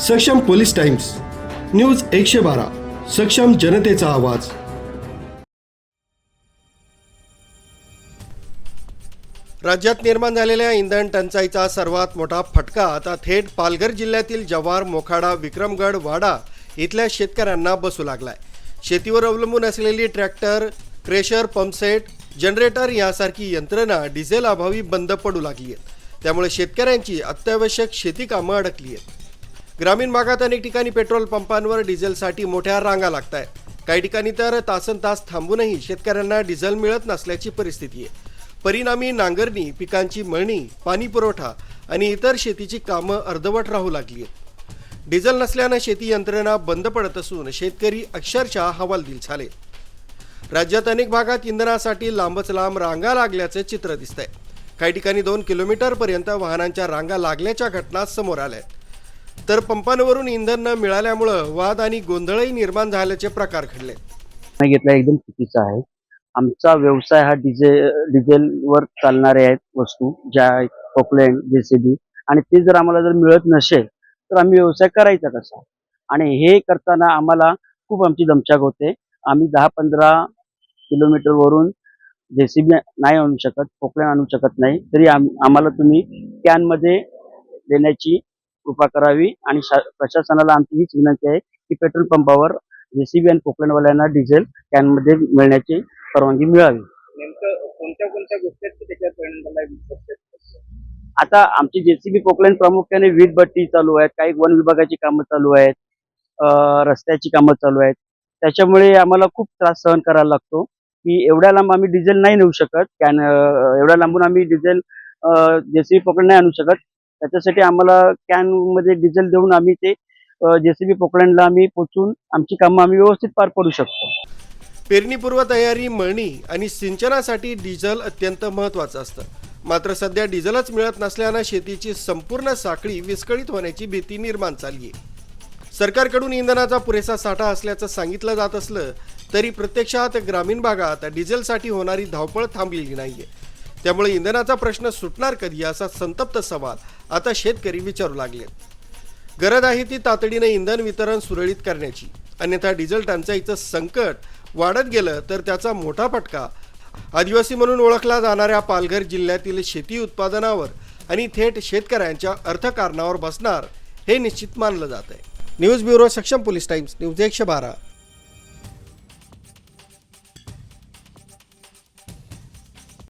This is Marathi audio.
सक्षम पोलीस टाइम्स, न्यूज 112, सक्षम जनतेचा आवाज। राज्यात निर्माण झालेल्या इंधन टंचाईचा सर्वात मोठा फटका आता थेट पालघर जिल्ह्यातील जव्हार, मोखाडा, विक्रमगड, वाडा इथल्या शेतकऱ्यांना बसू लागलाय। शेतीवर अवलंबून असलेली ट्रॅक्टर, क्रेशर, पंपसेट, जनरेटर यासारखी यंत्रणा डिझेल अभावी बंद पडू लागली आहेत। त्यामुळे शेतकऱ्यांची अत्यावश्यक शेती कामं अडकली आहेत। ग्रामीण भागात अनेक ठिकाणी पेट्रोल पंपांवर डिझेलसाठी मोठ्या रांगा लागत आहेत। काही ठिकाणी तर तासनतास थांबूनही शेतकऱ्यांना डिझेल मिळत नसल्याची परिस्थिती आहे। परिणामी नांगरणी, पिकांची मळणी, पाणी पुरवठा आणि इतर शेतीची कामं अर्धवट राहू लागली आहेत। डिझेल नसल्यानं शेती यंत्रणा बंद पडत असून शेतकरी अक्षरशः हवालदिल झाले। राज्यात अनेक भागात इंधनासाठी लांबच लांब रांगा लागल्याचे चित्र दिसतंय। काही ठिकाणी 2 किलोमीटरपर्यंत वाहनांच्या रांगा लागल्याच्या घटना समोर आल्या आहेत। तर पंपांवरून इंधन न मिळाल्यामुळे वाद आणि गोंधळही निर्माण झाल्याचे प्रकार घडले। घेतला एकदम चुकीचा आहे। आमचा व्यवसाय हा डिझेलवर चालणारे आहेत वस्तू, ज्या पोकलँड, जेसीबी, आणि ते जर आम्हाला जर मिळत नसेल तर आम्ही व्यवसाय करायचा कसा? आणि हे करताना आम्हाला खूप आमची दमछाक होते। आम्ही 10-15 किलोमीटरवरून जेसीबी नाही आणू शकत, पोकलँड आणू शकत नाही, तरी आम्हाला तुम्ही कॅनमध्ये देण्याची कृपा करावी। आणि प्रशासनाला आमची हीच विनंती आहे की पेट्रोल पंपावर जेसीबी आणि पोकलँडवाल्यांना डिझेल कॅनमध्ये मिळण्याची परवानगी मिळावी। नेमकं कोणत्या गोष्टी आहेत त्याच्यात परिणाम आता आमची जेसीबी पोकलँड प्रामुख्याने वीट भट्टी चालू आहेत, काही वन विभागाची कामं चालू आहेत, रस्त्याची कामं चालू आहेत। त्याच्यामुळे आम्हाला खूप त्रास सहन करायला लागतो की एवढ्या लांब आम्ही डिझेल नाही नेऊ शकत, एवढ्या लांबून आम्ही डिझेल जेसीबी पोकलँड नाही आणू शकत। त्याच्यासाठी आम्हाला कॅनमध्ये डिझेल देऊन आम्ही ते जेसीबी पोकलँडला आम्ही पोहोचून आमची कामं आम्ही व्यवस्थित पार पडू शकतो। पेरणीपूर्व तयारी, मळणी आणि सिंचनासाठी डिझेल अत्यंत महत्त्वाचं असतं। मात्र सध्या डिझेलच मिळत नसल्यानं शेतीची संपूर्ण साखळी विस्कळीत होण्याची भीती निर्माण झाली आहे। सरकारकडून इंधनाचा पुरेसा साठा असल्याचं सांगितलं जात असलं तरी प्रत्यक्षात ग्रामीण भागात डिझेलसाठी होणारी धावपळ थांबलेली नाहीये। त्यामुळे इंधनाचा प्रश्न सुटणार कधी असा संतप्त सवाल आता शेतकरी विचारू लागलेत। गरज आहे ती तातडीने इंधन वितरण सुरळीत करण्याची, अन्यथा डिझेल टंचाईचं संकट वाढत गेलं तर त्याचा मोठा फटका आदिवासी म्हणून ओळखला जाणाऱ्या पालघर जिल्ह्यातील शेती उत्पादनावर आणि थेट शेतकऱ्यांच्या अर्थकारणावर बसणार हे निश्चित मानलं जात आहे। न्यूज ब्युरो, सक्षम पोलीस टाइम्स, न्यूज 112।